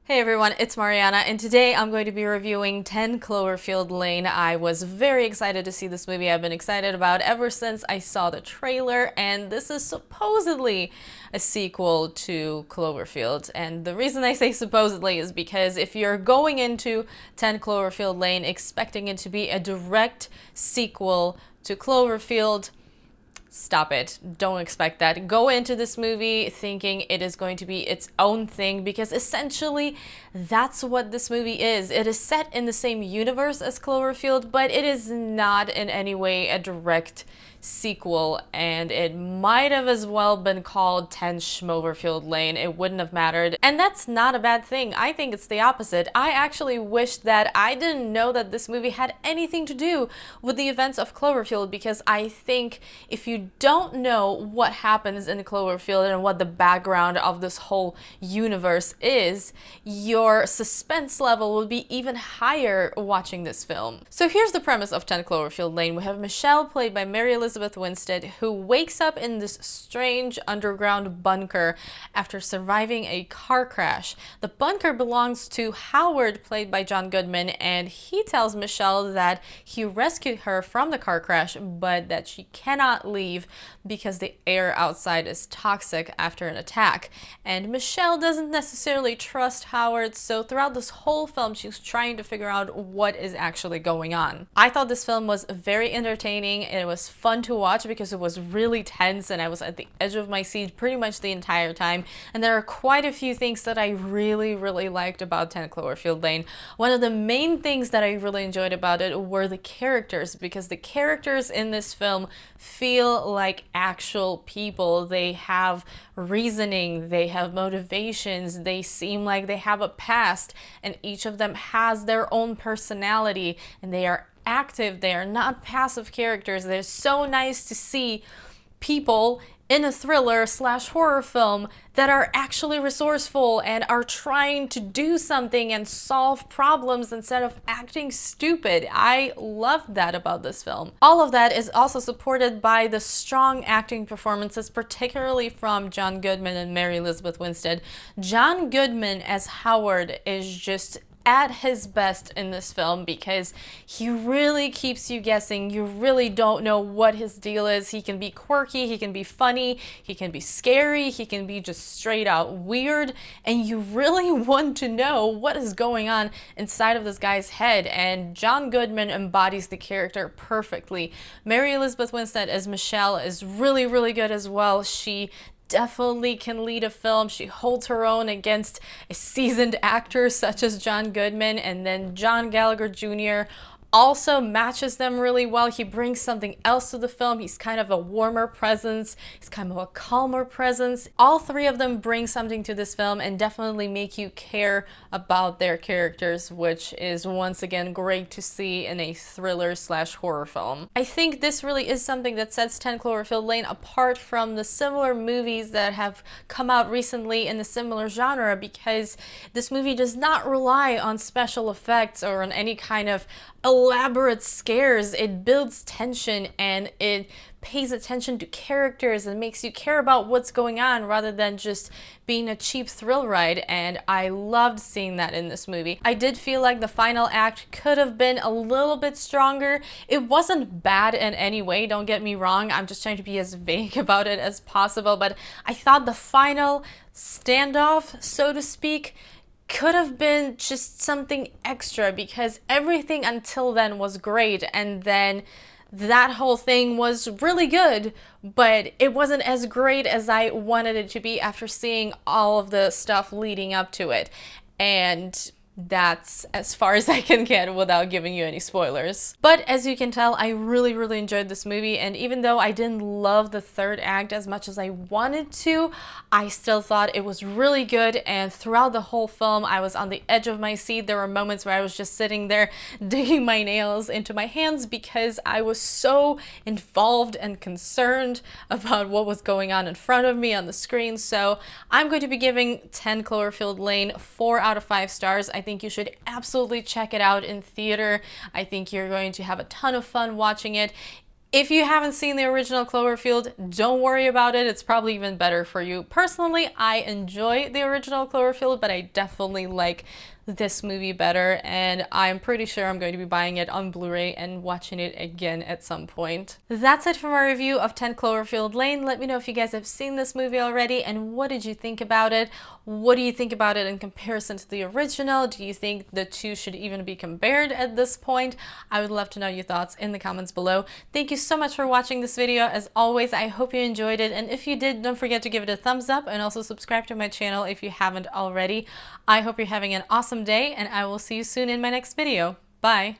Hey everyone, it's Mariana, and today I'm going to be reviewing 10 Cloverfield Lane. I was very excited to see this movie. I've been excited about ever since I saw the trailer, and this is supposedly a sequel to Cloverfield. And the reason I say supposedly is because if you're going into 10 Cloverfield Lane expecting it to be a direct sequel to Cloverfield, stop it. Don't expect that. Go into this movie thinking it is going to be its own thing because essentially that's what this movie is. It is set in the same universe as Cloverfield, but it is not in any way a direct sequel, and it might have as well been called 10 Schmoverfield Lane. It wouldn't have mattered, and that's not a bad thing. I think it's the opposite. I actually wish that I didn't know that this movie had anything to do with the events of Cloverfield, because I think if you don't know what happens in Cloverfield and what the background of this whole universe is, your suspense level will be even higher watching this film. So here's the premise of 10 Cloverfield Lane. We have Michelle, played by Mary Elizabeth Winstead, who wakes up in this strange underground bunker after surviving a car crash. The bunker belongs to Howard, played by John Goodman, and he tells Michelle that he rescued her from the car crash, but that she cannot leave because the air outside is toxic after an attack. And Michelle doesn't necessarily trust Howard, so throughout this whole film she's trying to figure out what is actually going on. I thought this film was very entertaining, and it was fun to watch because it was really tense and I was at the edge of my seat pretty much the entire time. And there are quite a few things that I really liked about 10 Cloverfield Lane. One of the main things that I really enjoyed about it were the characters, because the characters in this film feel like actual people. They have reasoning, they have motivations, they seem like they have a past, and each of them has their own personality, and they are active. They are not passive characters. They're so nice to see people in a thriller slash horror film that are actually resourceful and are trying to do something and solve problems instead of acting stupid. I loved that about this film. All of that is also supported by the strong acting performances, particularly from John Goodman and Mary Elizabeth Winstead. John Goodman as Howard is just at his best in this film because he really keeps you guessing. You really don't know what his deal is. He can be quirky, he can be funny, he can be scary, he can be just straight out weird, and you really want to know what is going on inside of this guy's head, and John Goodman embodies the character perfectly. Mary Elizabeth Winstead as Michelle is really good as well. She definitely can lead a film. She holds her own against a seasoned actor such as John Goodman, and then John Gallagher Jr. also matches them really well. He brings something else to the film. He's kind of a warmer presence. He's kind of a calmer presence. All three of them bring something to this film and definitely make you care about their characters, which is once again great to see in a thriller slash horror film. I think this really is something that sets 10 Cloverfield Lane apart from the similar movies that have come out recently in the similar genre, because this movie does not rely on special effects or on any kind of elaborate scares. It builds tension and it pays attention to characters and makes you care about what's going on rather than just being a cheap thrill ride, and I loved seeing that in this movie. I did feel like the final act could have been a little bit stronger. It wasn't bad in any way, don't get me wrong. I'm just trying to be as vague about it as possible, but I thought the final standoff, so to speak, could have been just something extra, because everything until then was great, and then that whole thing was really good, but it wasn't as great as I wanted it to be after seeing all of the stuff leading up to it. And that's as far as I can get without giving you any spoilers. But as you can tell, I really enjoyed this movie, and even though I didn't love the third act as much as I wanted to, I still thought it was really good, and throughout the whole film I was on the edge of my seat. There were moments where I was just sitting there digging my nails into my hands because I was so involved and concerned about what was going on in front of me on the screen. So I'm going to be giving 10 Cloverfield Lane 4 out of 5 stars. I think you should absolutely check it out in theater. I think you're going to have a ton of fun watching it. If you haven't seen the original Cloverfield, don't worry about it. It's probably even better for you. Personally, I enjoy the original Cloverfield, but I definitely like this movie better, and I'm pretty sure I'm going to be buying it on Blu-ray and watching it again at some point. That's it for my review of 10 Cloverfield Lane. Let me know if you guys have seen this movie already, and what did you think about it? What do you think about it in comparison to the original? Do you think the two should even be compared at this point? I would love to know your thoughts in the comments below. Thank you so much for watching this video. As always, I hope you enjoyed it, and if you did, don't forget to give it a thumbs up and also subscribe to my channel if you haven't already. I hope you're having an awesome day, and I will see you soon in my next video. Bye!